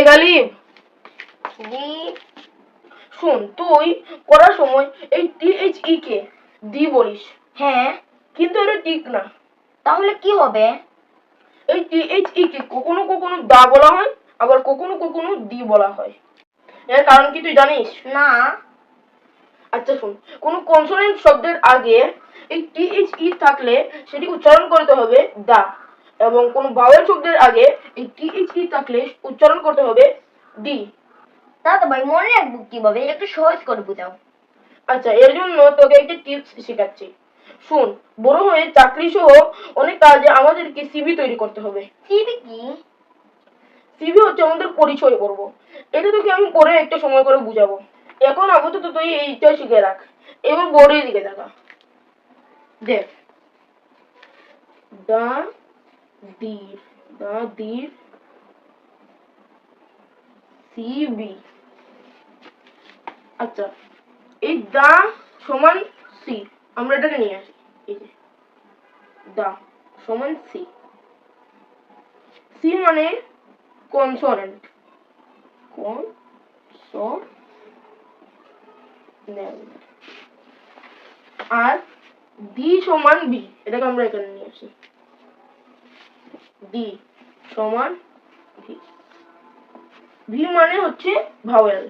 গালিব, দি। শুন, তুই পড়ার সময় এই THE কে দি বলিস। হ্যাঁ, কিন্তু এটা ঠিক না। তাহলে কি হবে? এই THE কে কখনো কখনো দা বলা হয়, আবার কখনো কখনো দি বলা হয়। এর কারণ কি তুই জানিস? না। আচ্ছা শুন, কোন কনসোনেন্ট শব্দের আগে এই THE থাকলে সেটি উচ্চারণ করতে হবে দা, এবং কোন ভাওয়েল শব্দের আগে এই THE থাকলে উচ্চারণ করতে হবে দি। দাদা ভাই, মনে রাখবো কিভাবে? একটু সহজ করে বুঝাও। আচ্ছা, এর জন্য তোকে একটা টিপস শেখাচ্ছি। শুন, বড় হয়ে চাকরি সহ অনেক কাজে আমাদেরকে সিভি তৈরি করতে হবে। সিবি কি? সিভি হচ্ছে আমাদের পরিচয় পর্ব। এটা তোকে আমি পরে একটা সময় করে বুঝাবো। এখন আপাতত তুই এইটা শিখে রাখ। এবার বোর্ডের দিকে দেখা। দেখ, দা দীর, দা দীর সিবি। আচ্ছা, এই দা সমান সি, আমরা এটাকে নিয়ে আসি। এই যে দা সমান সি, সি মানে কনসোনেন্ট, কনসোনেন্ট। আর ডি সমান বি, এটাকে আমরা এখানে নিয়ে আসি। ডি সমান ভি, ভি মানে হচ্ছে ভাওয়েল।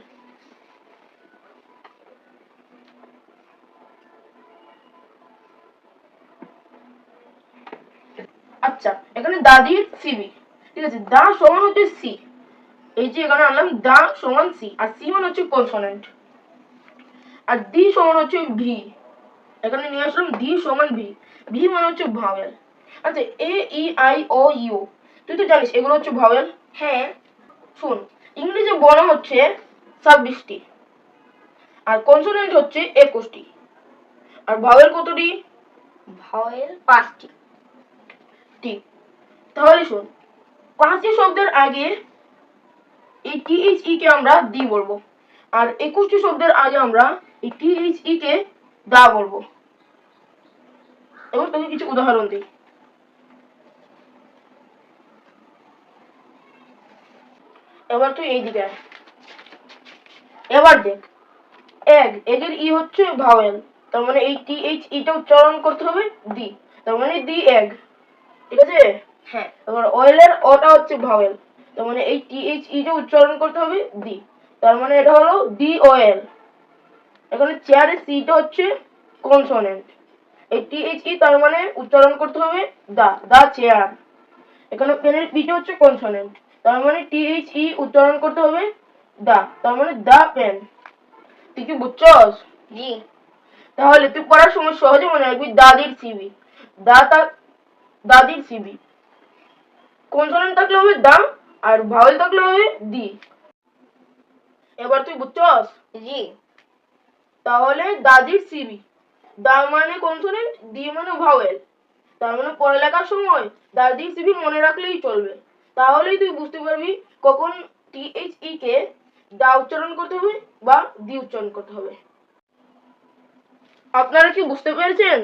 আচ্ছা, এখানে দাদির সিবি, ঠিক আছে। দা সমান হচ্ছে সি, এই যে এখানে আনলাম দা সমান সি, আর সি মানে হচ্ছে কনসোনেন্ট, আর ডি সমান হচ্ছে ভি, এখানে নিয়ে আসলাম ডি সমান ভি, ভি মানে হচ্ছে ভাওয়েল। আচ্ছা, A E I O U, তুই তো জানিস এগুলো হচ্ছে ভাওয়েল। হ্যাঁ। শুন, ইংরেজি বর্ণ হচ্ছে 26টি, আর কনসোনেন্ট হচ্ছে 21টি, আর ভাওয়েল কতটি? ভাওয়েল 5টি। ঠিক। তাহলে শুন, 5টি শব্দের আগে এই THE কে আমরা দি বলবো, আর 21টি শব্দের আগে আমরা এই THE কে দা বলবো। এবার তোকে কিছু উদাহরণ দিই। এবার তুই এই দিকে আয়। এবার দেখ, এগ, এগের ই হচ্ছে ভাওয়েল, তার মানে এই THE টা উচ্চারণ করতে হবে দি, তার মানে দি এগ, ঠিক আছে। হ্যাঁ। এবার অয়েলের অটা হচ্ছে ভাওয়েল, তার মানে এই THE টা উচ্চারণ করতে হবে দি, তার মানে এটা হলো দি অয়েল। এখানে চেয়ারের সিটা হচ্ছে কনসোনেন্ট, এই THE তার মানে উচ্চারণ করতে হবে দা, দা চেয়ার। এখানে পেনের পিটা হচ্ছে কনসোনেন্ট, তার মানে THE উচ্চারণ করতে হবে দা, তার মানে দা পেন। তুই কি বুঝছস? জি। তাহলে তুই পড়ার সময় সহজে মনে রাখবি দাদির সিবি, দাদির সিবি, কনসোনেন্ট থাকলে হবে দা, আর ভাওয়েল থাকলে হবে দি। এবার তুই বুঝছস? জি। তাহলে দাদির সিবি, দা মানে কনসোনেন্ট, দি মানে ভাওয়েল, তার মানে পড়ালেখার সময় দাদির সিবি মনে রাখলেই চলবে। তাহলেই তুই বুঝতে পারবি কখন THE কে দা উচ্চারণ করতে হবে বা দি উচ্চারণ করতে হবে। আপনারা কি বুঝতে পেরেছেন?